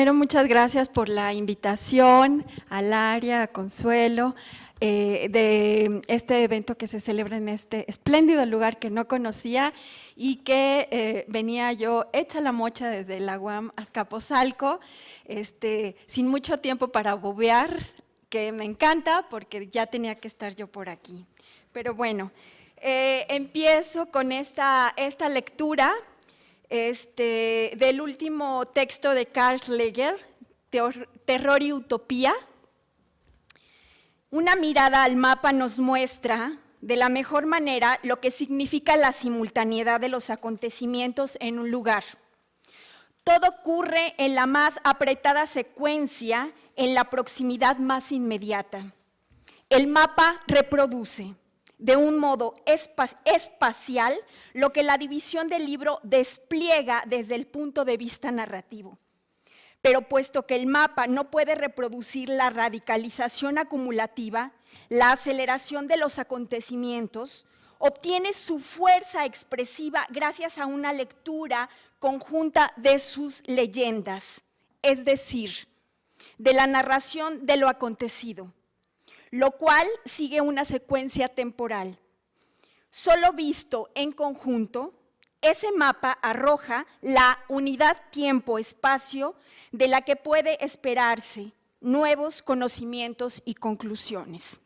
primero, muchas gracias por la invitación al área, a Consuelo, de este evento que se celebra en este espléndido lugar que no conocía y que venía yo hecha la mocha desde la UAM a Azcapotzalco, sin mucho tiempo para bobear, que me encanta porque ya tenía que estar yo por aquí. Pero bueno, empiezo con esta lectura del último texto de Carl Schleger, Terror y Utopía. Una mirada al mapa nos muestra de la mejor manera lo que significa la simultaneidad de los acontecimientos en un lugar. Todo ocurre en la más apretada secuencia, en la proximidad más inmediata. El mapa reproduce de un modo espacial lo que la división del libro despliega desde el punto de vista narrativo. Pero puesto que el mapa no puede reproducir la radicalización acumulativa, la aceleración de los acontecimientos, obtiene su fuerza expresiva gracias a una lectura conjunta de sus leyendas, es decir, de la narración de lo acontecido, lo cual sigue una secuencia temporal. Solo visto en conjunto, ese mapa arroja la unidad tiempo-espacio de la que puede esperarse nuevos conocimientos y conclusiones.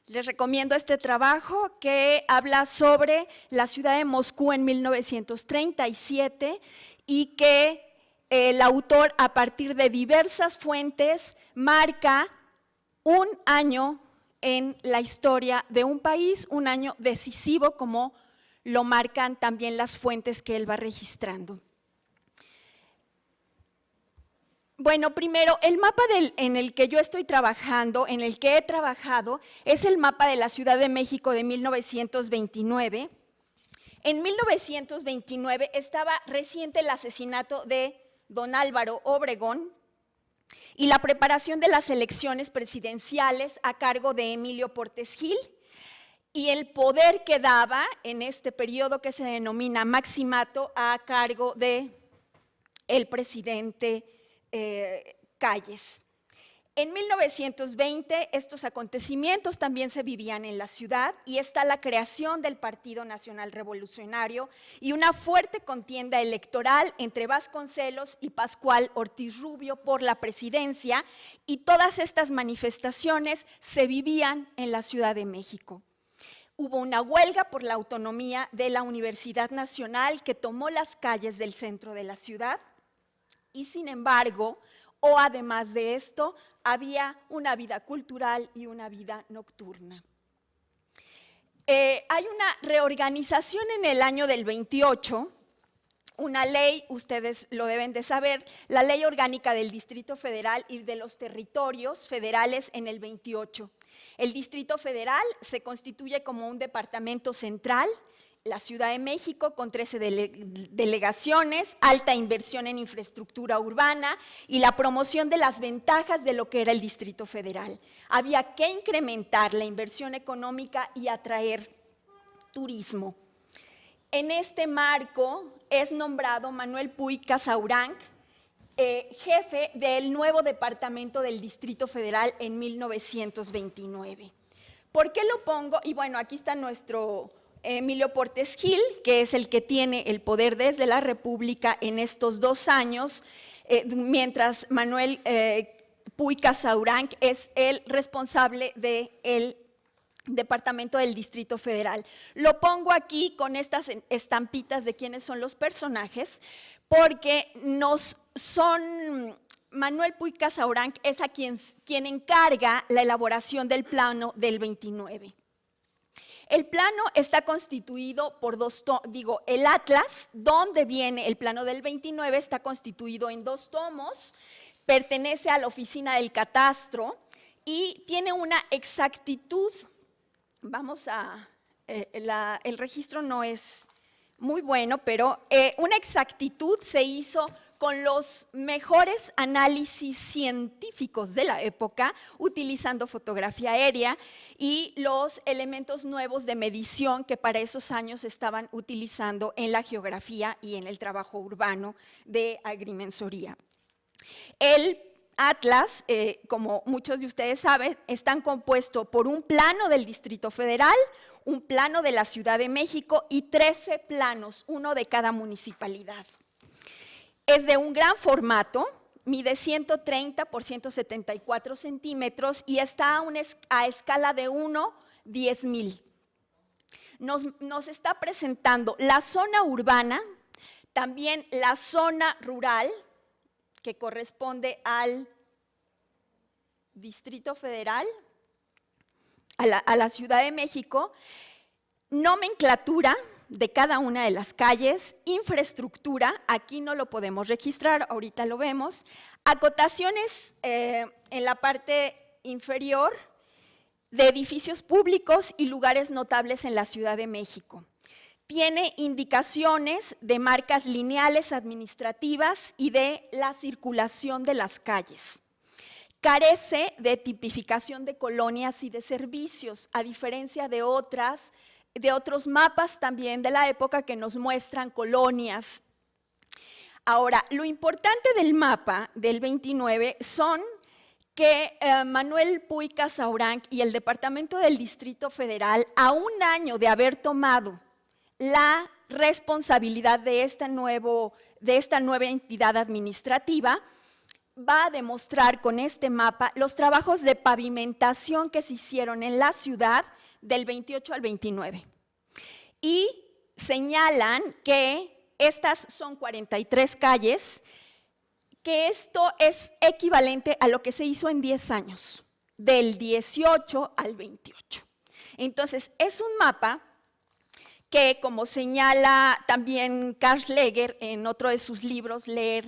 Les recomiendo este trabajo que habla sobre la ciudad de Moscú en 1937 y que el autor, a partir de diversas fuentes, marca un año en la historia de un país, un año decisivo, como lo marcan también las fuentes que él va registrando. Bueno, primero, el mapa en el que yo estoy trabajando, en el que he trabajado, es el mapa de la Ciudad de México de 1929. En 1929 estaba reciente el asesinato de don Álvaro Obregón y la preparación de las elecciones presidenciales a cargo de Emilio Portes Gil, y el poder quedaba en este periodo que se denomina maximato a cargo de el presidente Calles. En 1920 estos acontecimientos también se vivían en la ciudad y está la creación del Partido Nacional Revolucionario y una fuerte contienda electoral entre Vasconcelos y Pascual Ortiz Rubio por la presidencia, y todas estas manifestaciones se vivían en la Ciudad de México. Hubo una huelga por la autonomía de la Universidad Nacional que tomó las calles del centro de la ciudad y, sin embargo, o además de esto, había una vida cultural y una vida nocturna. Hay una reorganización en el año del 28, una ley, ustedes lo deben de saber, la Ley Orgánica del Distrito Federal y de los Territorios Federales en el 28. El Distrito Federal se constituye como un departamento central, la Ciudad de México con 13 delegaciones, alta inversión en infraestructura urbana y la promoción de las ventajas de lo que era el Distrito Federal. Había que incrementar la inversión económica y atraer turismo. En este marco es nombrado Manuel Puig Casaurang, jefe del nuevo departamento del Distrito Federal en 1929. ¿Por qué lo pongo? Y bueno, aquí está nuestro Emilio Portes Gil, que es el que tiene el poder desde la República en estos 2 años, mientras Manuel Puig Casaurang es el responsable del Departamento del Distrito Federal. Lo pongo aquí con estas estampitas de quiénes son los personajes, porque Manuel Puig Casaurang es a quien encarga la elaboración del plano del 29. El plano está constituido por el atlas, donde viene el plano del 29, está constituido en 2 tomos, pertenece a la oficina del catastro y tiene una exactitud, el registro no es muy bueno, pero una exactitud se hizo con los mejores análisis científicos de la época, utilizando fotografía aérea y los elementos nuevos de medición que para esos años estaban utilizando en la geografía y en el trabajo urbano de agrimensoría. El atlas, como muchos de ustedes saben, está compuesto por un plano del Distrito Federal, un plano de la Ciudad de México y 13 planos, uno de cada municipalidad. Es de un gran formato, mide 130 por 174 centímetros y está a escala de 1/10,000. Nos está presentando la zona urbana, también la zona rural, que corresponde al Distrito Federal, a la Ciudad de México, nomenclatura de cada una de las calles, infraestructura, aquí no lo podemos registrar, ahorita lo vemos, acotaciones en la parte inferior de edificios públicos y lugares notables en la Ciudad de México. Tiene indicaciones de marcas lineales administrativas y de la circulación de las calles. Carece de tipificación de colonias y de servicios, a diferencia de otros mapas también de la época que nos muestran colonias. Ahora, lo importante del mapa del 29 son que Manuel Puig Casaurang y el Departamento del Distrito Federal, a un año de haber tomado la responsabilidad de esta nueva entidad administrativa, va a demostrar con este mapa los trabajos de pavimentación que se hicieron en la ciudad del 28 al 29. Y señalan que estas son 43 calles, que esto es equivalente a lo que se hizo en 10 años, del 18 al 28. Entonces, es un mapa que, como señala también Karl Schleger en otro de sus libros, Leer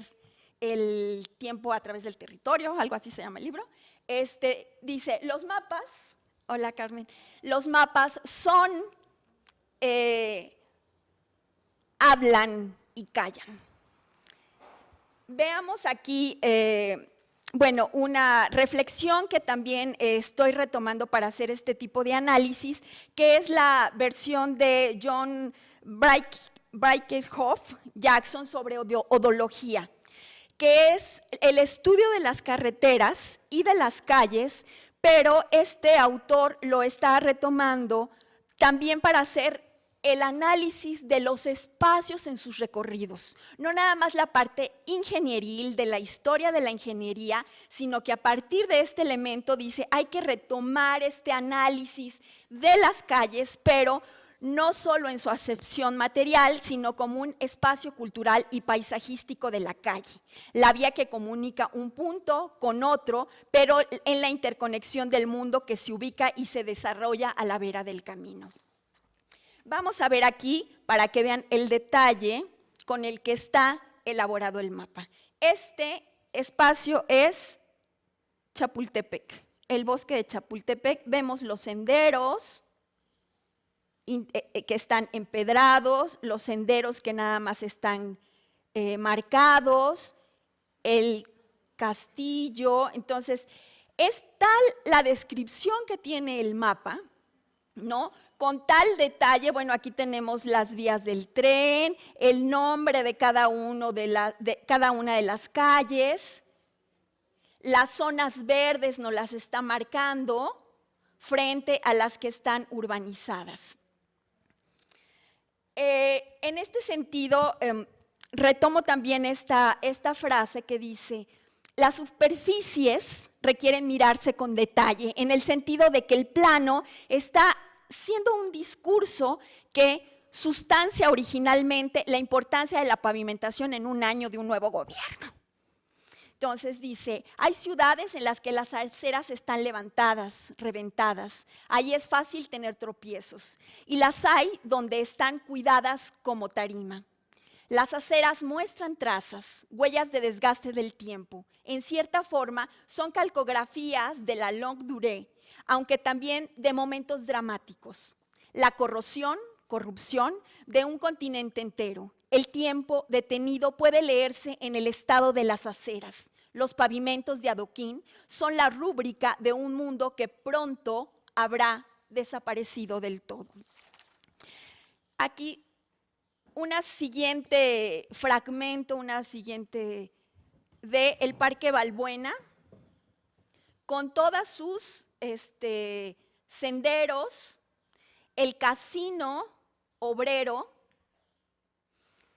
el tiempo a través del territorio, algo así se llama el libro, dice, los mapas, hola Carmen, los mapas son, hablan y callan. Veamos aquí, bueno, una reflexión que también estoy retomando para hacer este tipo de análisis, que es la versión de John Brykenhoff Jackson sobre odología, que es el estudio de las carreteras y de las calles, pero este autor lo está retomando también para hacer el análisis de los espacios en sus recorridos, no nada más la parte ingenieril de la historia de la ingeniería, sino que a partir de este elemento dice hay que retomar este análisis de las calles, pero no solo en su acepción material, sino como un espacio cultural y paisajístico de la calle, la vía que comunica un punto con otro, pero en la interconexión del mundo que se ubica y se desarrolla a la vera del camino. Vamos a ver aquí, para que vean el detalle con el que está elaborado el mapa. Este espacio es Chapultepec, el bosque de Chapultepec. Vemos los senderos que están empedrados, los senderos que nada más están marcados, el castillo. Entonces, es tal la descripción que tiene el mapa, ¿no? Con tal detalle, bueno, aquí tenemos las vías del tren, el nombre de cada una de las calles, las zonas verdes nos las está marcando frente a las que están urbanizadas. En este sentido, retomo también esta frase que dice, las superficies requieren mirarse con detalle, en el sentido de que el plano está siendo un discurso que sustancia originalmente la importancia de la pavimentación en un año de un nuevo gobierno. Entonces dice, hay ciudades en las que las aceras están levantadas, reventadas, ahí es fácil tener tropiezos, y las hay donde están cuidadas como tarima. Las aceras muestran trazas, huellas de desgaste del tiempo, en cierta forma son calcografías de la longue durée, aunque también de momentos dramáticos. La corrosión, corrupción de un continente entero, El tiempo detenido puede leerse en el estado de las aceras. Los pavimentos de adoquín son la rúbrica de un mundo que pronto habrá desaparecido del todo. Aquí una siguiente fragmento, una siguiente de el Parque Balbuena, con todas sus senderos, el casino obrero,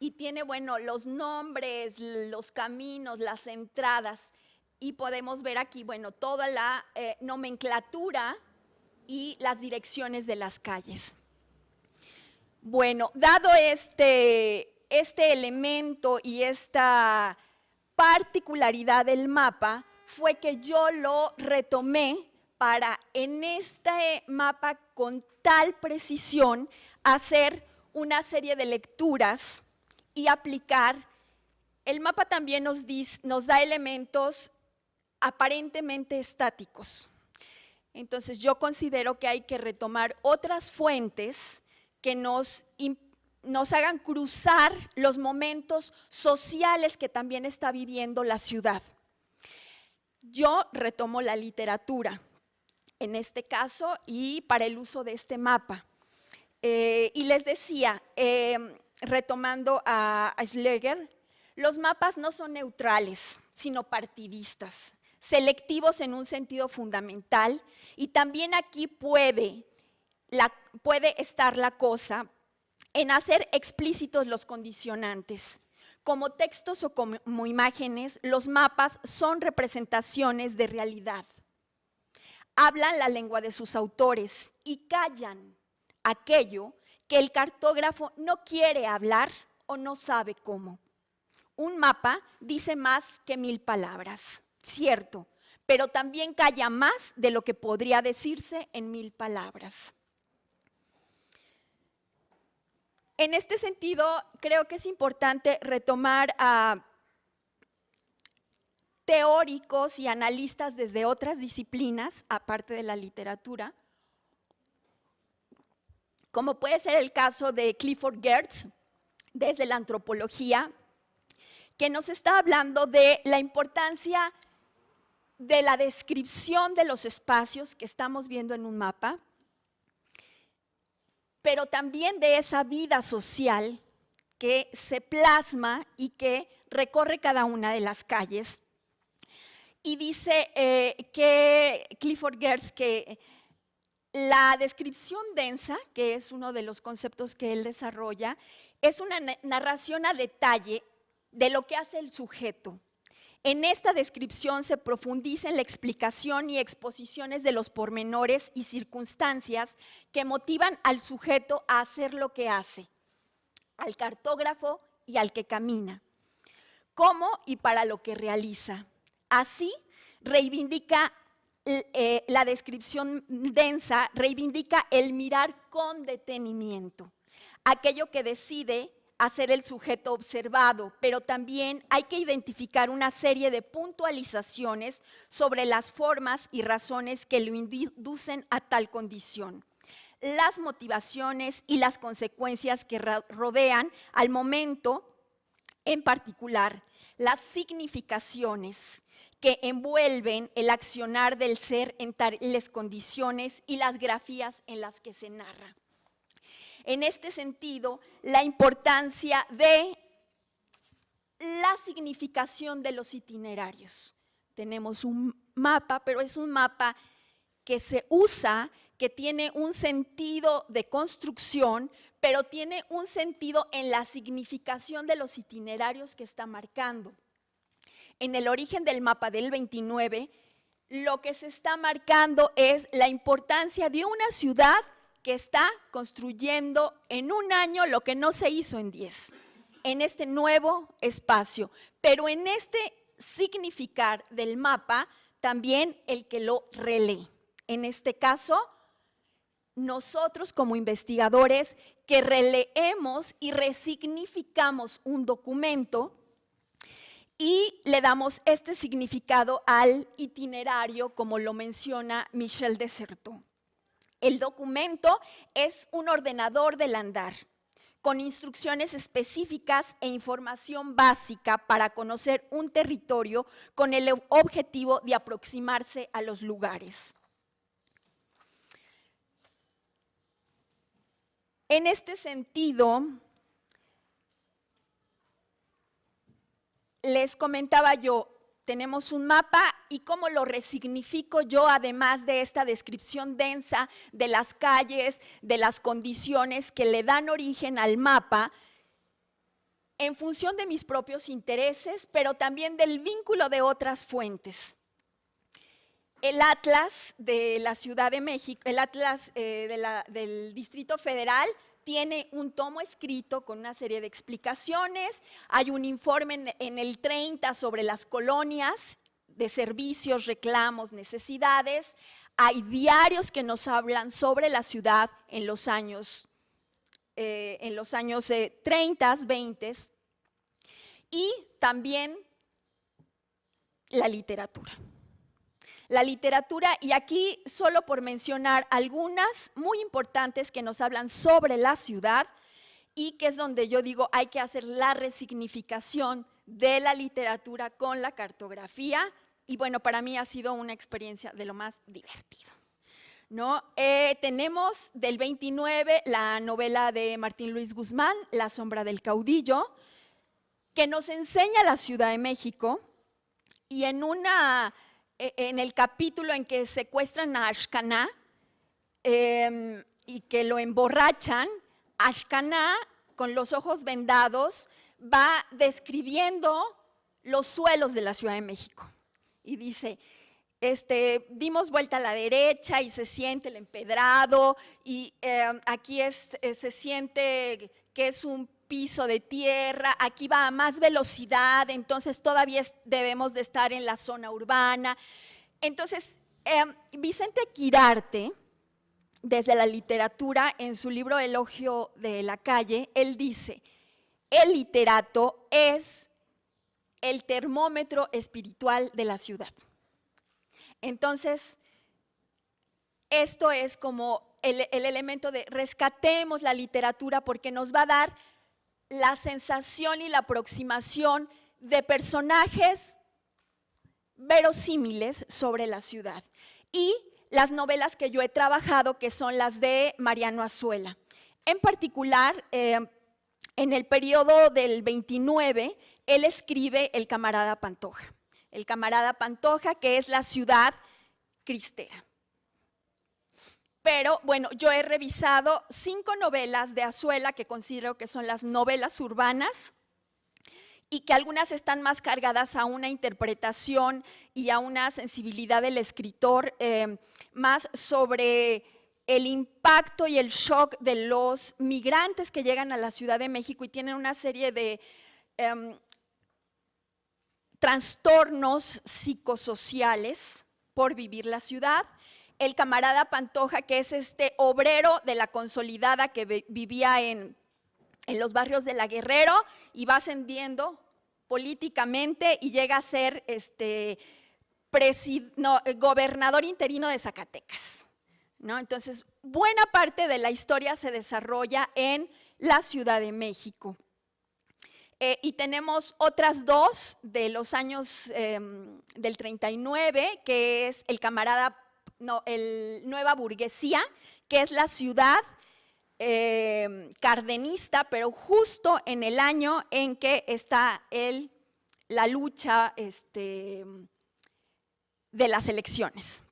y tiene, bueno, los nombres, los caminos, las entradas, y podemos ver aquí, bueno, toda la nomenclatura y las direcciones de las calles. Bueno, dado este elemento y esta particularidad del mapa, fue que yo lo retomé para en este mapa con tal precisión hacer una serie de lecturas y aplicar. El mapa también nos da elementos aparentemente estáticos. Entonces yo considero que hay que retomar otras fuentes que nos hagan cruzar los momentos sociales que también está viviendo la ciudad. Yo retomo la literatura, en este caso, y para el uso de este mapa. Y les decía, retomando a Schleger, los mapas no son neutrales, sino partidistas, selectivos en un sentido fundamental, y también aquí puede estar la cosa en hacer explícitos los condicionantes. Como textos o como imágenes, los mapas son representaciones de realidad. Hablan la lengua de sus autores y callan aquello que el cartógrafo no quiere hablar o no sabe cómo. Un mapa dice más que 1000 palabras, cierto, pero también calla más de lo que podría decirse en 1000 palabras. En este sentido, creo que es importante retomar a teóricos y analistas desde otras disciplinas, aparte de la literatura, como puede ser el caso de Clifford Geertz, desde la antropología, que nos está hablando de la importancia de la descripción de los espacios que estamos viendo en un mapa, pero también de esa vida social que se plasma y que recorre cada una de las calles. Y dice que Clifford Geertz que la descripción densa, que es uno de los conceptos que él desarrolla, es una narración a detalle de lo que hace el sujeto. En esta descripción se profundiza en la explicación y exposiciones de los pormenores y circunstancias que motivan al sujeto a hacer lo que hace, al cartógrafo y al que camina, cómo y para lo que realiza. Así, reivindica la descripción densa, reivindica el mirar con detenimiento, aquello que decide hacer el sujeto observado, pero también hay que identificar una serie de puntualizaciones sobre las formas y razones que lo inducen a tal condición, las motivaciones y las consecuencias que rodean al momento en particular, las significaciones que envuelven el accionar del ser en tales condiciones y las grafías en las que se narra. En este sentido, la importancia de la significación de los itinerarios. Tenemos un mapa, pero es un mapa que se usa, que tiene un sentido de construcción, pero tiene un sentido en la significación de los itinerarios que está marcando. En el origen del mapa del 29, lo que se está marcando es la importancia de una ciudad que está construyendo en un año lo que no se hizo en 10, en este nuevo espacio, pero en este significar del mapa también el que lo relee. En este caso, nosotros como investigadores que releemos y resignificamos un documento y le damos este significado al itinerario, como lo menciona Michel Desserteau. El documento es un ordenador del andar, con instrucciones específicas e información básica para conocer un territorio con el objetivo de aproximarse a los lugares. En este sentido, les comentaba yo, tenemos un mapa y cómo lo resignifico yo, además de esta descripción densa de las calles, de las condiciones que le dan origen al mapa, en función de mis propios intereses, pero también del vínculo de otras fuentes. El Atlas de la Ciudad de México, el Atlas del Distrito Federal, tiene un tomo escrito con una serie de explicaciones, hay un informe en el 30 sobre las colonias de servicios, reclamos, necesidades, hay diarios que nos hablan sobre la ciudad en los años 30, 20 y también la literatura. La literatura, y aquí solo por mencionar algunas muy importantes que nos hablan sobre la ciudad y que es donde yo digo hay que hacer la resignificación de la literatura con la cartografía y bueno, para mí ha sido una experiencia de lo más divertido, ¿no? Tenemos del 29 la novela de Martín Luis Guzmán, La sombra del caudillo, que nos enseña la Ciudad de México y en el capítulo en que secuestran a Ashkaná y que lo emborrachan, Ashkaná, con los ojos vendados, va describiendo los suelos de la Ciudad de México. Y dice, dimos vuelta a la derecha y se siente el empedrado, y aquí se siente que es un piso de tierra, aquí va a más velocidad, entonces todavía debemos de estar en la zona urbana. Entonces, Vicente Quirarte, desde la literatura, en su libro Elogio de la calle, él dice, el literato es el termómetro espiritual de la ciudad. Entonces, esto es como el elemento de rescatemos la literatura porque nos va a dar la sensación y la aproximación de personajes verosímiles sobre la ciudad. Y las novelas que yo he trabajado, que son las de Mariano Azuela. En particular, en el periodo del 29, él escribe El camarada Pantoja. El camarada Pantoja, que es la ciudad cristera. Pero bueno, yo he revisado 5 novelas de Azuela que considero que son las novelas urbanas y que algunas están más cargadas a una interpretación y a una sensibilidad del escritor más sobre el impacto y el shock de los migrantes que llegan a la Ciudad de México y tienen una serie de trastornos psicosociales por vivir la ciudad. El camarada Pantoja, que es este obrero de la Consolidada que vivía en los barrios de la Guerrero y va ascendiendo políticamente y llega a ser gobernador interino de Zacatecas, ¿no? Entonces, buena parte de la historia se desarrolla en la Ciudad de México. Y tenemos otras 2 de los años del 39, que es el Nueva Burguesía, que es la ciudad cardenista, pero justo en el año en que está la lucha de las elecciones.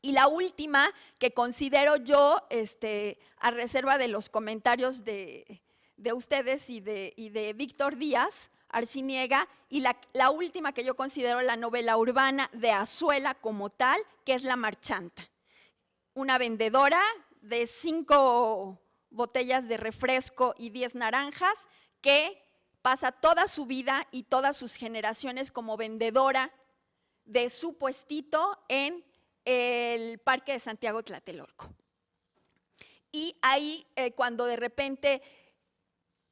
Y la última que considero yo, a reserva de los comentarios de ustedes y de Víctor Díaz Arciniega, y la última que yo considero la novela urbana de Azuela como tal, que es La Marchanta. Una vendedora de 5 botellas de refresco y 10 naranjas que pasa toda su vida y todas sus generaciones como vendedora de su puestito en el Parque de Santiago Tlatelolco. Y ahí cuando de repente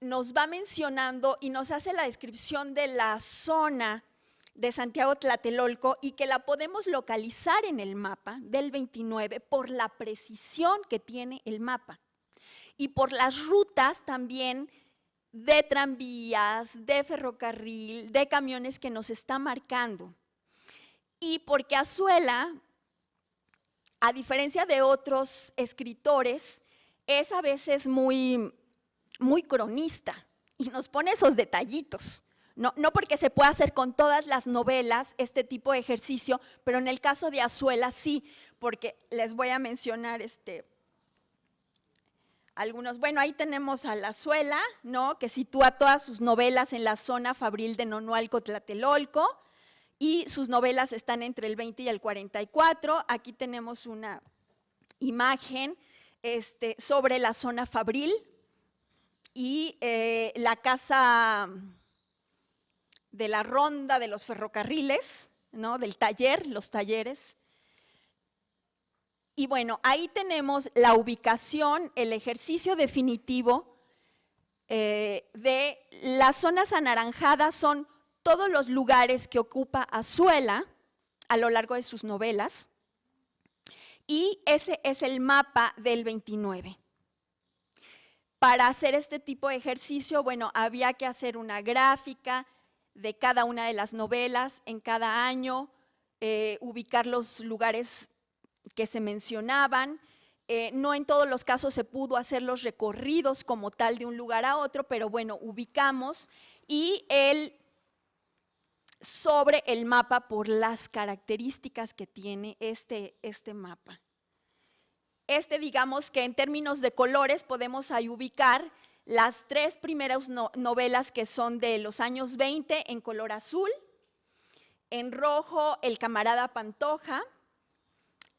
nos va mencionando y nos hace la descripción de la zona de Santiago Tlatelolco y que la podemos localizar en el mapa del 29 por la precisión que tiene el mapa. y por las rutas también de tranvías, de ferrocarril, de camiones que nos está marcando. Y porque Azuela, a diferencia de otros escritores, es a veces muy cronista y nos pone esos detallitos. No porque se pueda hacer con todas las novelas este tipo de ejercicio, pero en el caso de Azuela sí, porque les voy a mencionar algunos. Bueno, ahí tenemos a la Azuela, ¿no?, que sitúa todas sus novelas en la zona fabril de Nonualco, Tlatelolco, y sus novelas están entre el 20 y el 44. Aquí tenemos una imagen sobre la zona fabril y la casa de la ronda de los ferrocarriles, ¿no?, del taller, los talleres. Y bueno, ahí tenemos la ubicación, el ejercicio definitivo de las zonas anaranjadas. Son todos los lugares que ocupa Azuela a lo largo de sus novelas, y ese es el mapa del 29. Para hacer este tipo de ejercicio, bueno, había que hacer una gráfica de cada una de las novelas en cada año, ubicar los lugares que se mencionaban. No en todos los casos se pudo hacer los recorridos como tal de un lugar a otro, pero bueno, ubicamos, y sobre el mapa por las características que tiene este mapa. Digamos que en términos de colores podemos ahí ubicar las tres primeras novelas, que son de los años 20 en color azul, en rojo El camarada Pantoja,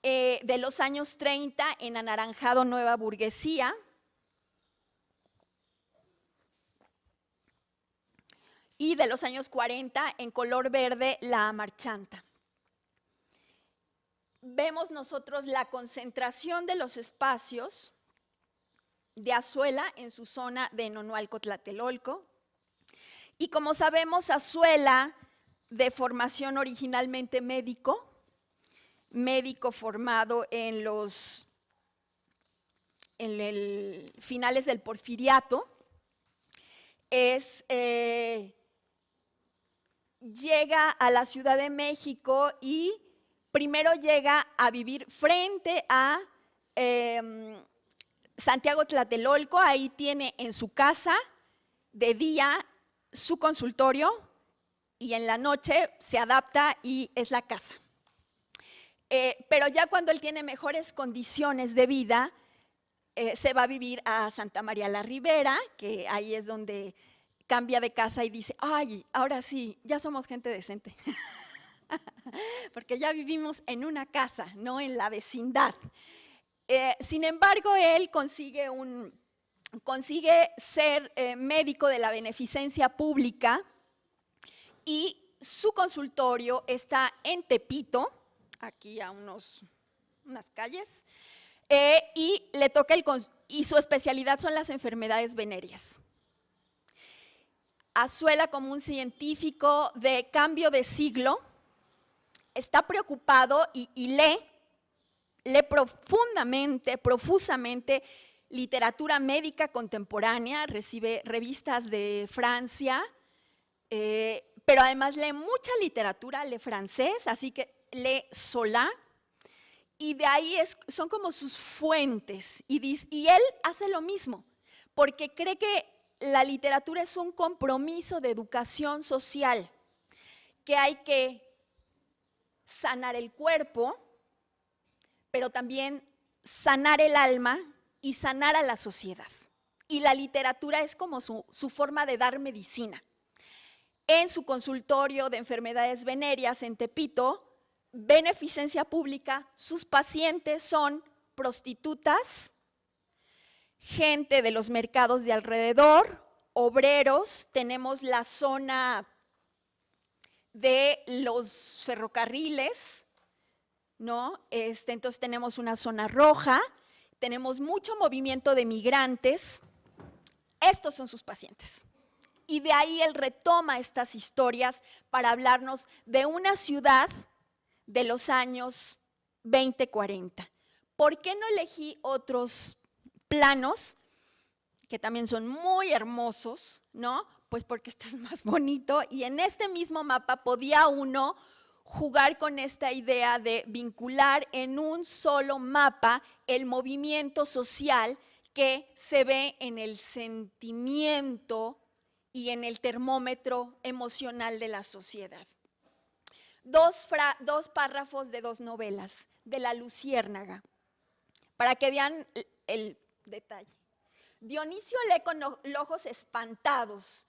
de los años 30 en anaranjado Nueva Burguesía, y de los años 40 en color verde La Marchanta. Vemos nosotros la concentración de los espacios de Azuela en su zona de Nonualco, Tlatelolco. Y como sabemos, Azuela, de formación originalmente médico formado en finales del Porfiriato, llega a la Ciudad de México y primero llega a vivir frente a Santiago Tlatelolco. Ahí tiene en su casa de día su consultorio y en la noche se adapta y es la casa. Pero ya cuando él tiene mejores condiciones de vida, se va a vivir a Santa María la Ribera, que ahí es donde cambia de casa y dice, ay, ahora sí, ya somos gente decente. Porque ya vivimos en una casa, no en la vecindad. Sin embargo, él consigue ser médico de la beneficencia pública, y su consultorio está en Tepito, aquí a unas calles, y le toca y su especialidad son las enfermedades venéreas. Azuela, como un científico de cambio de siglo, está preocupado y lee profundamente, profusamente literatura médica contemporánea, recibe revistas de Francia, pero además lee mucha literatura, lee francés, así que lee Solá, y de ahí son como sus fuentes, y él hace lo mismo, porque cree que la literatura es un compromiso de educación social, que hay que sanar el cuerpo, pero también sanar el alma y sanar a la sociedad. Y la literatura es como su forma de dar medicina. En su consultorio de enfermedades venéreas en Tepito, beneficencia pública, sus pacientes son prostitutas, gente de los mercados de alrededor, obreros. Tenemos la zona de los ferrocarriles, ¿no? Entonces tenemos una zona roja, tenemos mucho movimiento de migrantes. Estos son sus pacientes. Y de ahí él retoma estas historias para hablarnos de una ciudad de los años 20-40. ¿Por qué no elegí otros planos? que también son muy hermosos, ¿no? Pues porque este es más bonito, y en este mismo mapa podía uno jugar con esta idea de vincular en un solo mapa el movimiento social que se ve en el sentimiento y en el termómetro emocional de la sociedad. Dos párrafos de dos novelas, de La Luciérnaga, para que vean el detalle. Dionisio lee con ojos espantados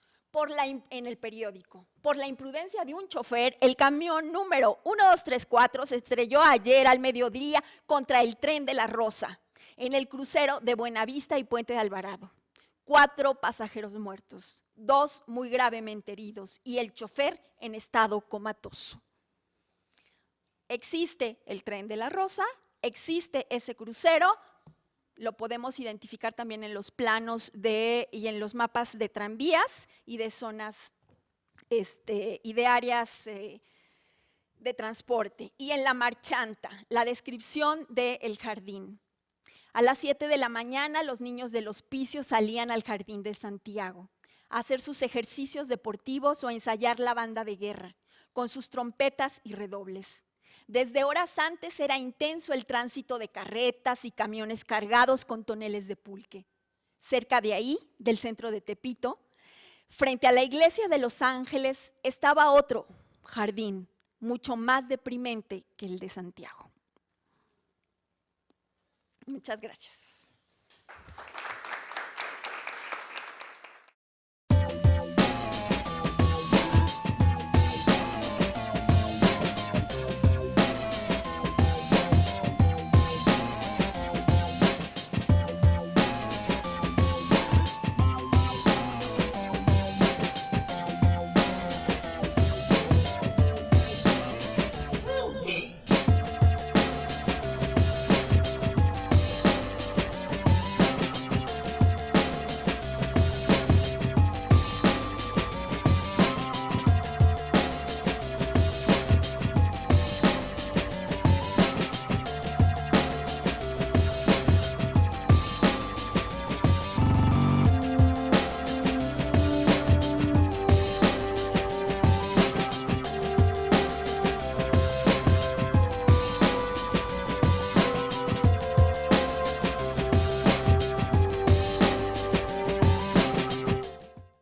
en el periódico. Por la imprudencia de un chofer, el camión número 1234 se estrelló ayer al mediodía contra el tren de la Rosa, en el crucero de Buenavista y Puente de Alvarado. 4 pasajeros muertos, 2 muy gravemente heridos y el chofer en estado comatoso. Existe el tren de la Rosa, existe ese crucero. Lo podemos identificar también en los planos y en los mapas de tranvías y de zonas y de áreas de transporte. Y en la marchanta, la descripción del jardín. A las 7 de la mañana los niños del hospicio salían al jardín de Santiago a hacer sus ejercicios deportivos o a ensayar la banda de guerra con sus trompetas y redobles. Desde horas antes era intenso el tránsito de carretas y camiones cargados con toneles de pulque. Cerca de ahí, del centro de Tepito, frente a la iglesia de Los Ángeles, estaba otro jardín, mucho más deprimente que el de Santiago. Muchas gracias.